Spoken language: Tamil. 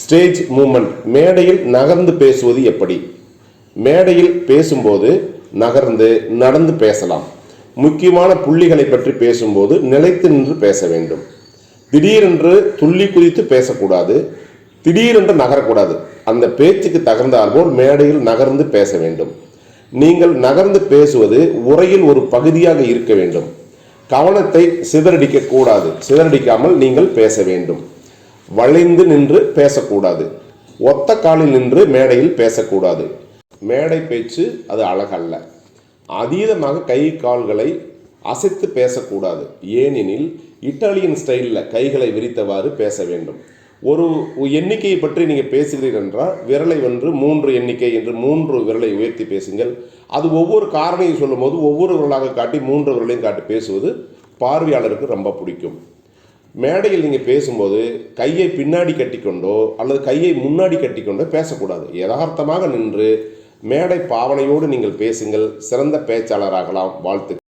ஸ்டேஜ் மூமெண்ட், மேடையில் நகர்ந்து பேசுவது எப்படி? மேடையில் பேசும்போது நகர்ந்து நடந்து பேசலாம். முக்கியமான புள்ளிகளை பற்றி பேசும்போது நிலைத்து நின்று பேச வேண்டும். திடீரென்று துள்ளி குதித்து பேசக்கூடாது, திடீரென்று நகரக்கூடாது. அந்த பேச்சுக்கு தகுந்தாற்போல் மேடையில் நகர்ந்து பேச வேண்டும். நீங்கள் நகர்ந்து பேசுவது உரையில் ஒரு பகுதியாக இருக்க வேண்டும். கவனத்தை சிதறடிக்க கூடாது. சிதறடிக்காமல் நீங்கள் பேச வேண்டும். வளைந்து நின்று பேசக்கூடாது. ஒத்த காலில் நின்று மேடையில் பேசக்கூடாது. மேடை பேச்சு அது அழகல்ல. அதீதமாக கை கால்களை அசைத்து பேசக்கூடாது. ஏனெனில் இட்டாலியன் ஸ்டைலில் கைகளை விரித்தவாறு பேச வேண்டும். ஒரு எண்ணிக்கையை பற்றி நீங்கள் பேசுகிறீர்கள் என்றால் விரலை 3 எண்ணிக்கை என்று 3 விரலை உயர்த்தி பேசுங்கள். அது ஒவ்வொரு காரணையும் சொல்லும் போது ஒவ்வொரு விரலாக காட்டி 3 விரலையும் காட்டி பேசுவது பார்வையாளருக்கு ரொம்ப பிடிக்கும். மேடையில் நீங்கள் பேசும்போது கையை பின்னாடி கட்டிக்கொண்டோ அல்லது கையை முன்னாடி கட்டிக்கொண்டோ பேசக்கூடாது. யதார்த்தமாக நின்று மேடை பாவனையோடு நீங்கள் பேசுங்கள். சிறந்த பேச்சாளராகலாம். வாழ்த்து.